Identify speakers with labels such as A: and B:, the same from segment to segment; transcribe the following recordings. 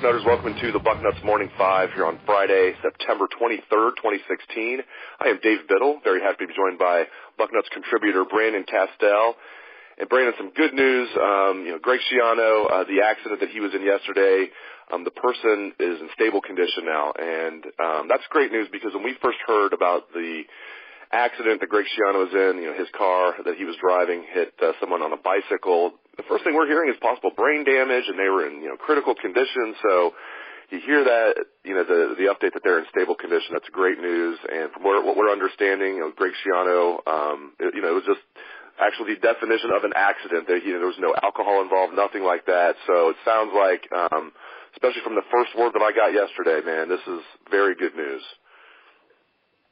A: Bucknutters. Welcome to the Bucknuts Morning 5 here on Friday, September 23rd, 2016. I am Dave Biddle. Very happy to be joined by Bucknuts contributor Brandon Castel. And Brandon, some good news. Greg Schiano, the accident that he was in yesterday, the person is in stable condition now. And that's great news because when we first heard about the accident that Greg Schiano was in, his car that he was driving hit someone on a bicycle. The first thing we're hearing is possible brain damage, and they were in, critical condition. So you hear that, the update that they're in stable condition. That's great news. And from what we're understanding, Greg Schiano, it was just actually the definition of an accident. There was no alcohol involved, nothing like that. So it sounds like, especially from the first word that I got yesterday, man, this is very good news.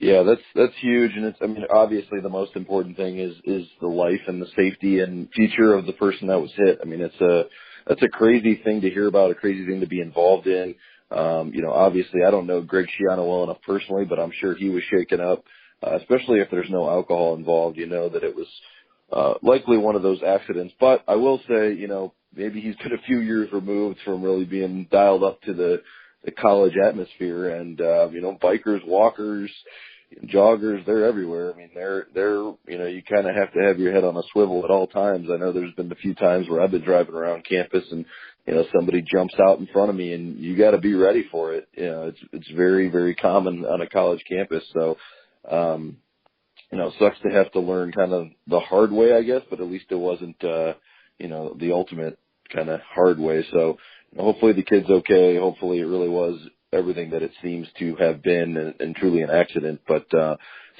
B: Yeah, that's huge, and obviously the most important thing is the life and the safety and future of the person that was hit. That's a crazy thing to hear about, a crazy thing to be involved in. Obviously I don't know Greg Schiano well enough personally, but I'm sure he was shaken up, especially if there's no alcohol involved. That it was likely one of those accidents. But I will say, maybe he's been a few years removed from really being dialed up to the college atmosphere, and bikers, walkers, joggers, they're everywhere. You kind of have to have your head on a swivel at all times. I know there's been a few times where I've been driving around campus and somebody jumps out in front of me, and you got to be ready for it. It's very, very common on a college campus. So sucks to have to learn kind of the hard way, I guess, but at least it wasn't the ultimate kind of hard way. So hopefully the kid's okay. Hopefully it really was everything that it seems to have been and truly an accident, but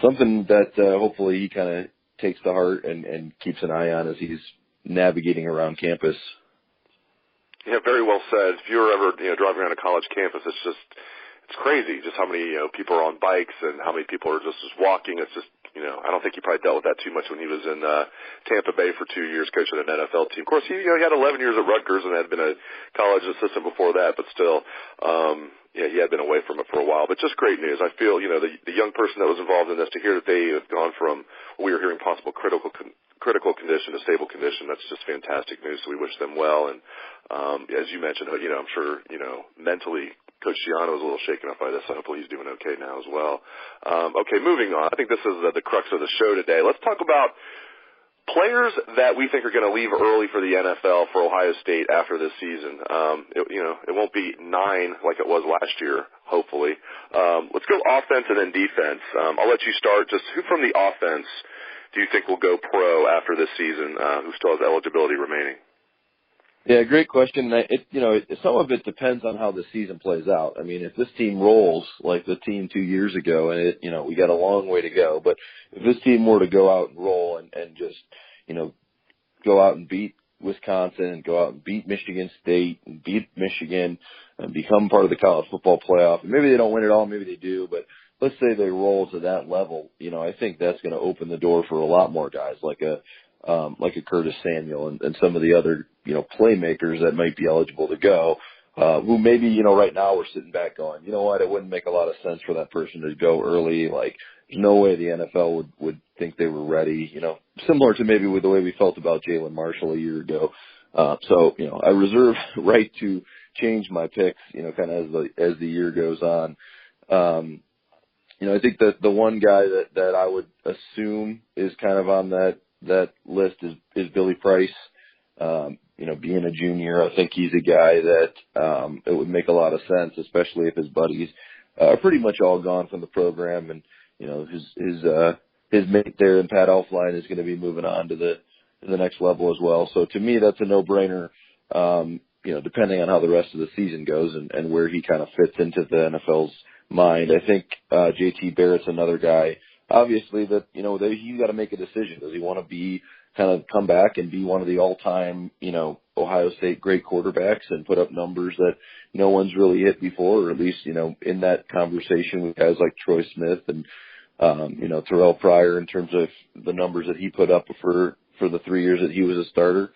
B: something that hopefully he kind of takes to heart and keeps an eye on as he's navigating around campus.
A: Yeah, very well said. If you're ever driving around a college campus, it's crazy just how many people are on bikes and how many people are just walking. It's just I don't think he probably dealt with that too much when he was in Tampa Bay for 2 years coaching an NFL team. Of course, he had 11 years at Rutgers and had been a college assistant before that, but still, he had been away from it for a while. But just great news. I feel, the young person that was involved in this, to hear that they have gone from what we were hearing possible critical condition to stable condition, that's just fantastic news. So we wish them well. And as you mentioned, I'm sure, mentally, Coach Schiano was a little shaken up by this, so hopefully he's doing okay now as well. Okay, moving on. I think this is the crux of the show today. Let's talk about players that we think are going to leave early for the NFL for Ohio State after this season. It won't be 9 like it was last year, hopefully. Let's go offense and then defense. I'll let you start. Just who from the offense do you think will go pro after this season, who still has eligibility remaining?
B: Yeah, great question. Some of it depends on how the season plays out. If this team rolls like the team 2 years ago, and we got a long way to go, but if this team were to go out and roll and just, go out and beat Wisconsin and go out and beat Michigan State and beat Michigan and become part of the college football playoff, and maybe they don't win it all, maybe they do, but let's say they roll to that level, I think that's going to open the door for a lot more guys like a Curtis Samuel and some of the other, playmakers that might be eligible to go, who maybe, right now we're sitting back going, you know what, it wouldn't make a lot of sense for that person to go early. Like, there's no way the NFL would think they were ready, similar to maybe with the way we felt about Jalen Marshall a year ago. So, I reserve right to change my picks, kind of as the year goes on. I think that the one guy that I would assume is kind of on that list is Billy Price. Being a junior, I think he's a guy that it would make a lot of sense, especially if his buddies are pretty much all gone from the program, and his mate there in Pat Elflein is going to be moving on to the next level as well. So to me, that's a no-brainer. Depending on how the rest of the season goes and where he kind of fits into the NFL's mind, I think JT Barrett's another guy. Obviously, that he's got to make a decision. Does he want to come back and be one of the all-time, Ohio State great quarterbacks and put up numbers that no one's really hit before, or at least, in that conversation with guys like Troy Smith and, Terrell Pryor in terms of the numbers that he put up for the 3 years that he was a starter?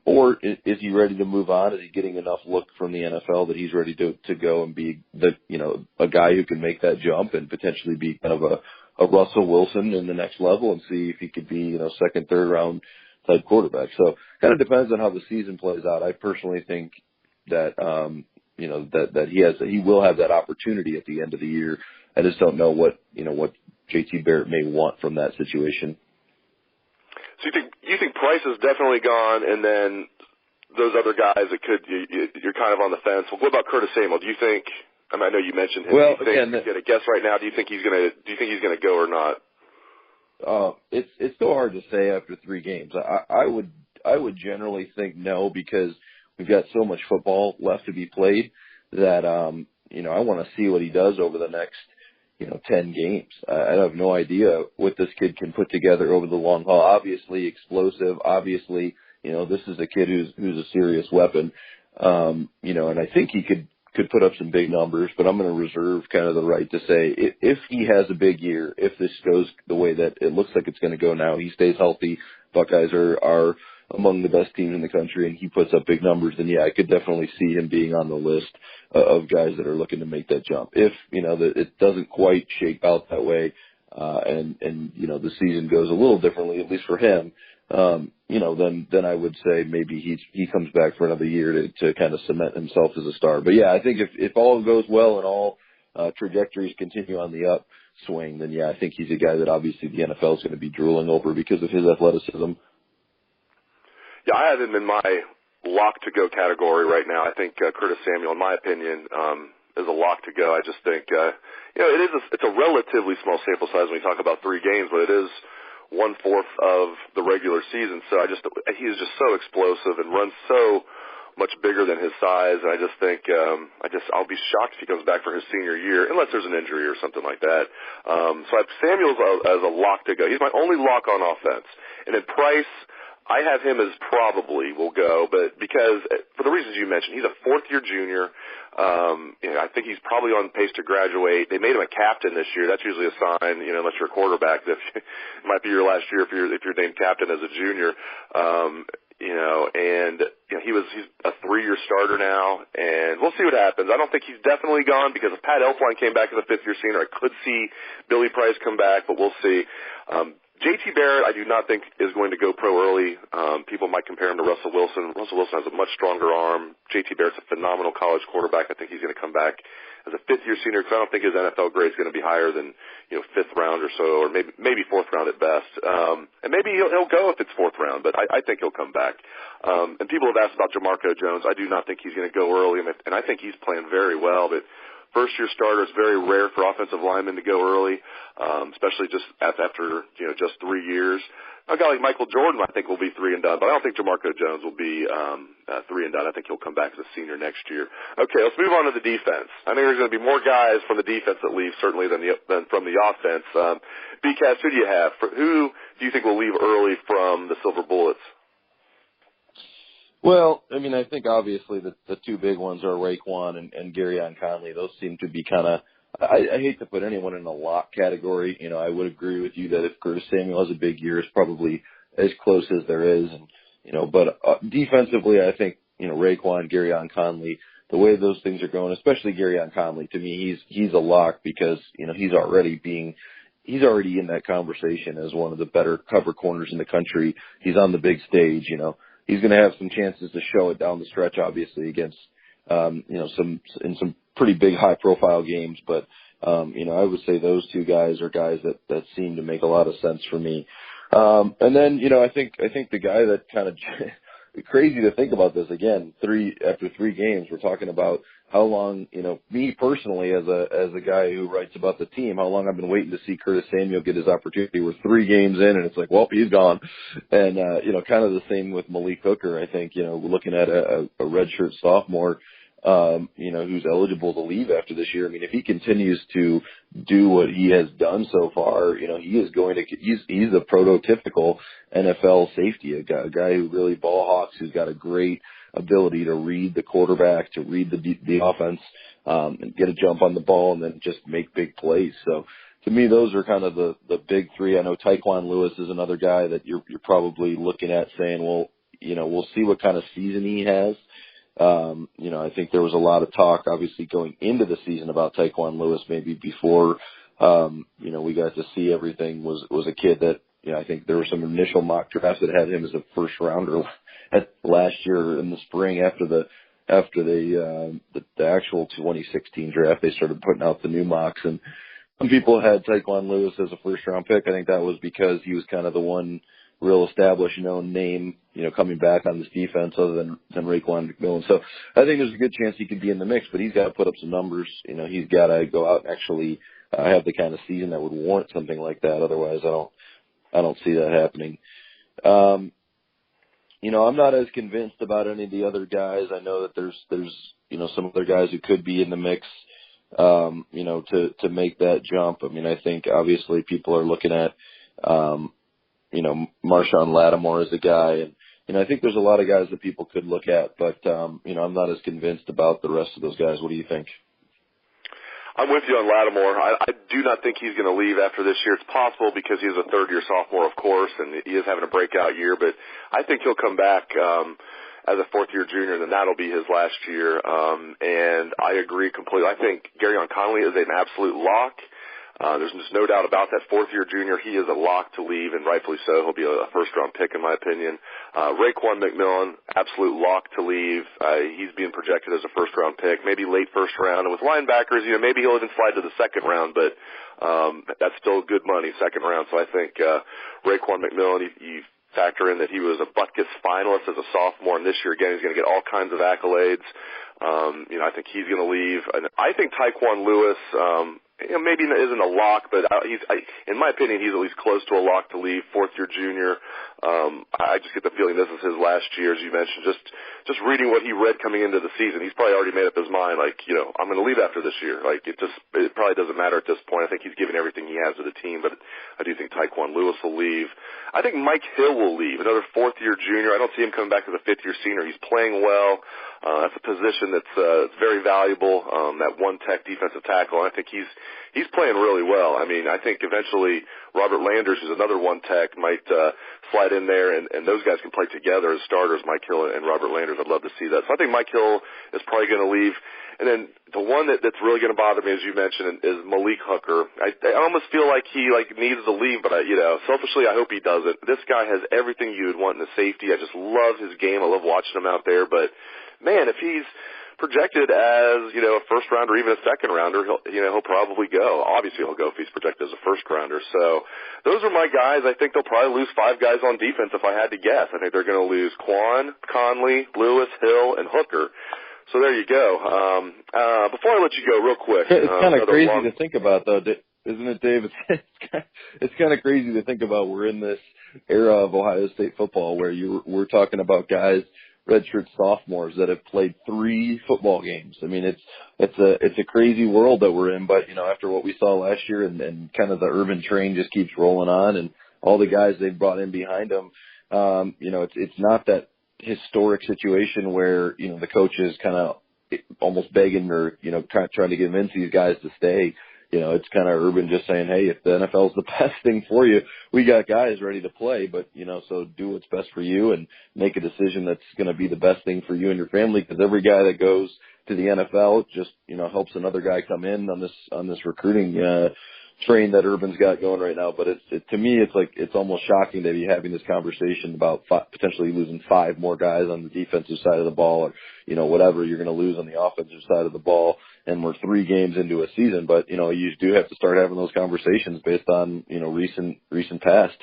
B: Or is he ready to move on? Is he getting enough look from the NFL that he's ready to go and be a guy who can make that jump and potentially be kind of a Russell Wilson in the next level and see if he could be, second, third round type quarterback. So kind of depends on how the season plays out. I personally think that, that he will have that opportunity at the end of the year. I just don't know what JT Barrett may want from that situation.
A: So you think Price is definitely gone, and then those other guys that you're kind of on the fence. Well, what about Curtis Samuel? Do you think? I mean, I know you mentioned him.
B: Well,
A: do you think, get a guess right now? Do you think he's gonna go or not?
B: It's so hard to say after 3 games. I would generally think no, because we've got so much football left to be played that I want to see what he does over the next 10 games. I have no idea what this kid can put together over the long haul. Obviously explosive. Obviously, this is a kid who's a serious weapon. And I think he could put up some big numbers, but I'm going to reserve kind of the right to say if he has a big year, if this goes the way that it looks like it's going to go now, he stays healthy, Buckeyes are among the best teams in the country, and he puts up big numbers, then yeah, I could definitely see him being on the list of guys that are looking to make that jump. If, it doesn't quite shake out that way, and the season goes a little differently, at least for him, then I would say maybe he comes back for another year to kind of cement himself as a star. But yeah, I think if all goes well and all trajectories continue on the upswing, then yeah, I think he's a guy that obviously the NFL is going to be drooling over because of his athleticism.
A: Yeah, I have him in my lock to go category right now. I think Curtis Samuel, in my opinion, is a lock to go. I just think it's a relatively small sample size when we talk about 3 games, but it is 1/4 of the regular season. So he is just so explosive and runs so much bigger than his size. And I just think I'll be shocked if he comes back for his senior year, unless there's an injury or something like that. So I have Samuel as a lock to go. He's my only lock on offense. And then Price, I have him as probably will go, but because for the reasons you mentioned, he's a 4th-year junior. I think he's probably on pace to graduate. They made him a captain this year. That's usually a sign, unless you're a quarterback, that it might be your last year if you're named captain as a junior. He's a 3-year starter now, and we'll see what happens. I don't think he's definitely gone, because if Pat Elflein came back as a 5th-year senior, I could see Billy Price come back, but we'll see. JT Barrett, I do not think is going to go pro early. People might compare him to Russell Wilson. Russell Wilson has a much stronger arm. JT Barrett's a phenomenal college quarterback. I think he's going to come back as a 5th-year senior, because I don't think his NFL grade is going to be higher than 5th round or so, or maybe 4th round at best. And maybe he'll go if it's 4th round, but I think he'll come back. And people have asked about Jamarco Jones. I do not think he's going to go early, and I think he's playing very well. But first-year starter, it's very rare for offensive linemen to go early, especially just after just 3 years. A guy like Michael Jordan, I think, will be 3 and done, but I don't think Jamarco Jones will be 3 and done. I think he'll come back as a senior next year. Okay, let's move on to the defense. I think there's going to be more guys from the defense that leave, certainly, than from the offense. BCast, who do you have? Who do you think will leave early from the Silver Bullets?
B: Well, I mean, I think obviously the 2 big ones are Raekwon and Garyon Conley. Those seem to be kind of, I hate to put anyone in a lock category. I would agree with you that if Curtis Samuel has a big year, it's probably as close as there is. And, but defensively, I think, Raekwon, Garyon Conley, the way those things are going, especially Garyon Conley, to me, he's a lock because, he's already in that conversation as one of the better cover corners in the country. He's on the big stage, He's going to have some chances to show it down the stretch, obviously, against, some pretty big high-profile games. But, I would say those 2 guys are guys that seem to make a lot of sense for me. And then, I think the guy that kind of crazy to think about this again, after 3 games, we're talking about how long, me personally as a guy who writes about the team, how long I've been waiting to see Curtis Samuel get his opportunity. We're 3 games in and it's like, well, he's gone. And, kind of the same with Malik Hooker. I think, we're looking at a redshirt sophomore, who's eligible to leave after this year. I mean, if he continues to do what he has done so far, he is he's a prototypical NFL safety, a guy who really ball hawks, who's got a great ability to read the quarterback, to read the offense, and get a jump on the ball and then just make big plays. So to me, those are kind of the big 3. I know Tyquan Lewis is another guy that you're probably looking at saying, well, we'll see what kind of season he has. I think there was a lot of talk, obviously, going into the season about Tyquan Lewis, maybe before, we got to see everything, was a kid that, I think there were some initial mock drafts that had him as a 1st rounder last year in the spring after after the actual 2016 draft, they started putting out the new mocks, and some people had Tyquan Lewis as a first-round pick. I think that was because he was kind of the one real established, known name, coming back on this defense other than Raekwon McMillan. So I think there's a good chance he could be in the mix, but he's got to put up some numbers. He's got to go out and actually have the kind of season that would warrant something like that. Otherwise, I don't see that happening. I'm not as convinced about any of the other guys. I know that there's some other guys who could be in the mix, to make that jump. I mean, I think obviously people are looking at, Marshawn Lattimore as a guy, and I think there's a lot of guys that people could look at, but I'm not as convinced about the rest of those guys. What do you think?
A: I'm with you on Lattimore. I do not think he's going to leave after this year. It's possible because he's a third-year sophomore, of course, and he is having a breakout year. But I think he'll come back as a fourth-year junior, and then that'll be his last year. And I agree completely. I think Garyon Conley is an absolute lock. There's just no doubt about that. Fourth-year junior, he is a lock to leave, and rightfully so. He'll be a first-round pick, in my opinion. Raekwon McMillan, absolute lock to leave. He's being projected as a first-round pick, maybe late first round. And with linebackers, maybe he'll even slide to the second round, but that's still good money, second round. So I think Raekwon McMillan, you factor in that he was a Bucknuts finalist as a sophomore, and this year, again, he's going to get all kinds of accolades. I think he's going to leave. And I think Tyquan Lewis, maybe isn't a lock, but in my opinion, he's at least close to a lock to leave, fourth-year junior. I just get the feeling this is his last year, as you mentioned. Just reading what he read coming into the season, he's probably already made up his mind, I'm going to leave after this year. It probably doesn't matter at this point. I think he's given everything he has to the team, but I do think Tyquan Lewis will leave. I think Mike Hill will leave, another fourth-year junior. I don't see him coming back as a fifth-year senior. He's playing well. That's a position that's very valuable, that one-tech defensive tackle. I think he's playing really well. I mean, I think eventually Robert Landers, who's another one-tech, might slide in there, and those guys can play together as starters, Mike Hill and Robert Landers. I'd love to see that. So I think Mike Hill is probably going to leave. And then the one that's really going to bother me, as you mentioned, is Malik Hooker. I almost feel like he needs to leave, but selfishly, I hope he doesn't. This guy has everything you would want in a safety. I just love his game. I love watching him out there. But man, if he's projected as a first rounder, even a second rounder, he'll probably go. Obviously, he'll go if he's projected as a first rounder. So those are my guys. I think they'll probably lose 5 guys on defense if I had to guess. I think they're going to lose Quan, Conley, Lewis, Hill, and Hooker. So there you go. Before I let you go, real quick.
B: It's kind of crazy to think about, though, isn't it, Dave? It's kind of crazy to think about. We're in this era of Ohio State football where we're talking about guys, redshirt sophomores, that have played 3 football games. I mean, it's a crazy world that we're in. But after what we saw last year, and kind of the Urban train just keeps rolling on, and all the guys they've brought in behind them, it's not that historic situation where the coach is kind of almost begging or trying to convince these guys to stay. It's kind of Urban just saying, hey, if the NFL's the best thing for you, we got guys ready to play, but so do what's best for you and make a decision that's going to be the best thing for you and your family, because every guy that goes to the NFL just helps another guy come in on this recruiting train that Urban's got going right now. But to me, it's almost shocking to be having this conversation about potentially losing 5 more guys on the defensive side of the ball, or whatever you're going to lose on the offensive side of the ball. And we're 3 games into a season, but you do have to start having those conversations based on recent past.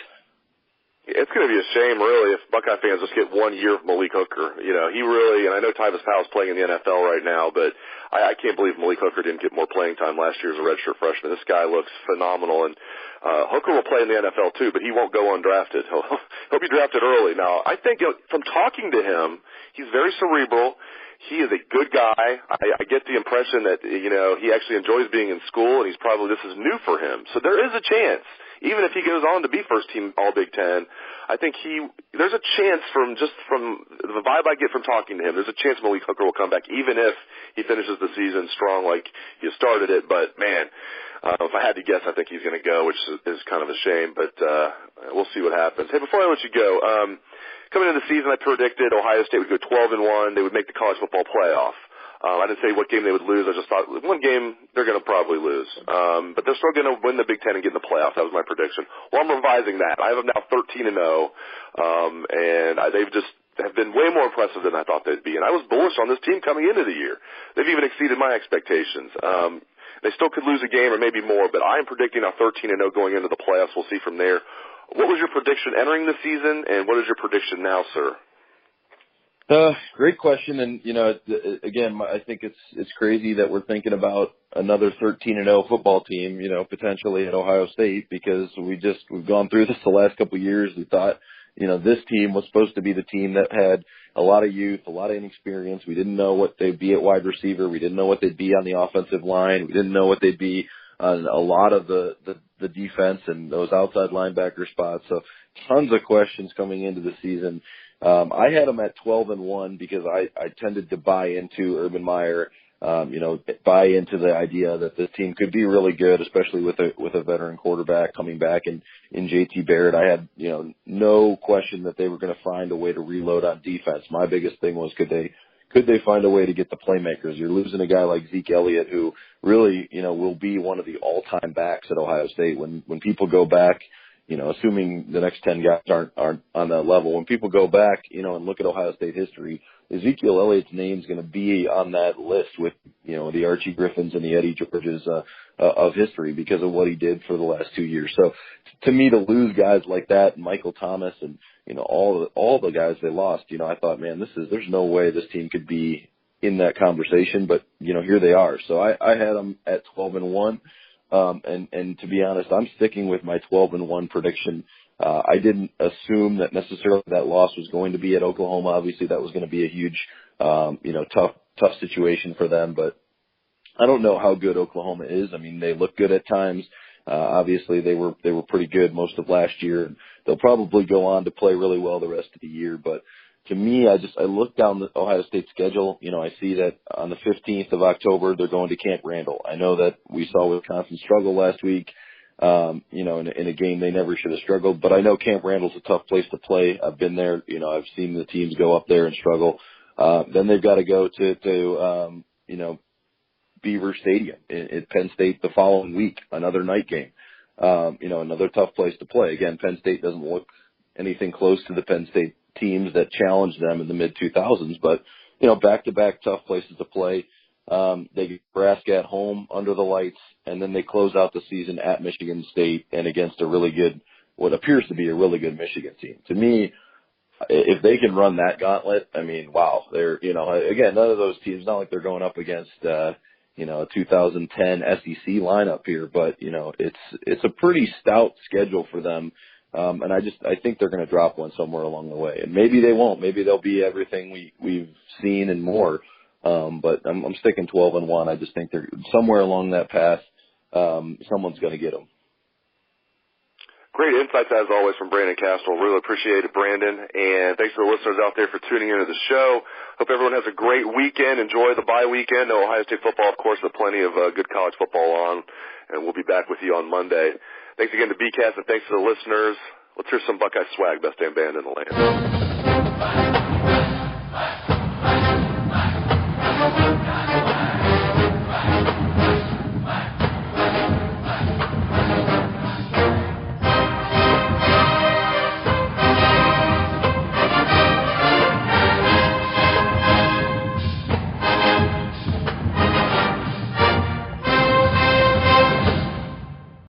A: It's going to be a shame, really, if Buckeye fans just get 1 year of Malik Hooker. He really, and I know Tyvis Powell's playing in the NFL right now, but I can't believe Malik Hooker didn't get more playing time last year as a redshirt freshman. This guy looks phenomenal, and Hooker will play in the NFL too, but he won't go undrafted. He'll be drafted early. Now, I think from talking to him, he's very cerebral. He is a good guy. I get the impression that, he actually enjoys being in school, and this is new for him. So there is a chance, even if he goes on to be first team All Big Ten, I think there's a chance from the vibe I get from talking to him, there's a chance Malik Hooker will come back, even if he finishes the season strong like he started it. But man, if I had to guess, I think he's going to go, which is kind of a shame, but we'll see what happens. Hey, before I let you go, coming into the season, I predicted Ohio State would go 12-1. They would make the college football playoff. I didn't say what game they would lose. I just thought one game they're going to probably lose. But they're still going to win the Big Ten and get in the playoffs. That was my prediction. Well, I'm revising that. I have them now 13-0. And they've just have been way more impressive than I thought they'd be. And I was bullish on this team coming into the year. They've even exceeded my expectations. They still could lose a game or maybe more, but I am predicting a 13-0 going into the playoffs. We'll see from there. What was your prediction entering the season, and what is your prediction now, sir?
B: Great question. And, again, I think it's crazy that we're thinking about another 13-0 football team, potentially at Ohio State, because we've gone through this the last couple of years. We thought, this team was supposed to be the team that had a lot of youth, a lot of inexperience. We didn't know what they'd be at wide receiver. We didn't know what they'd be on the offensive line. We didn't know what they'd be on a lot of the defense and those outside linebacker spots. So tons of questions coming into the season. I had them at 12-1 because I tended to buy into Urban Meyer, buy into the idea that this team could be really good, especially with a veteran quarterback coming back in JT Barrett. I had, no question that they were going to find a way to reload on defense. My biggest thing was could they find a way to get the playmakers? You're losing a guy like Zeke Elliott who really, will be one of the all-time backs at Ohio State. When people go back, assuming the next 10 guys aren't on that level, when people go back, and look at Ohio State history, Ezekiel Elliott's name's going to be on that list with, the Archie Griffins and the Eddie Georges of history because of what he did for the last 2 years. So to me, to lose guys like that, Michael Thomas and, all the guys they lost, I thought, man, there's no way this team could be in that conversation, but, here they are. So I had them at 12-1. And to be honest, I'm sticking with my 12-1 prediction. I didn't assume that necessarily that loss was going to be at Oklahoma. Obviously, that was going to be a huge, tough situation for them. But I don't know how good Oklahoma is. I mean, they look good at times. Obviously, they were pretty good most of last year. And they'll probably go on to play really well the rest of the year. But to me, I look down the Ohio State schedule. I see that on the 15th of October, they're going to Camp Randall. I know that we saw Wisconsin struggle last week, in a game they never should have struggled. But I know Camp Randall's a tough place to play. I've been there. I've seen the teams go up there and struggle. Then they've got to go to Beaver Stadium at Penn State the following week, another night game. Another tough place to play. Again, Penn State doesn't look anything close to the Penn State teams that challenged them in the mid-2000s, but, back-to-back tough places to play. They get Nebraska at home under the lights, and then they close out the season at Michigan State and against a really good, what appears to be a really good Michigan team. To me, if they can run that gauntlet, I mean, wow, they're, again, none of those teams, not like they're going up against, a 2010 SEC lineup here, but, it's a pretty stout schedule for them. And I think they're going to drop one somewhere along the way. And maybe they won't. Maybe they'll be everything we've seen and more. But I'm sticking 12-1. I just think they're somewhere along that path. Someone's going to get them.
A: Great insights, as always, from Brandon Castel. Really appreciate it, Brandon. And thanks to the listeners out there for tuning into the show. Hope everyone has a great weekend. Enjoy the bye weekend. No Ohio State football, of course, but plenty of good college football on. And we'll be back with you on Monday. Thanks again to BCast, and thanks to the listeners. Let's hear some Buckeye swag, best damn band in the land.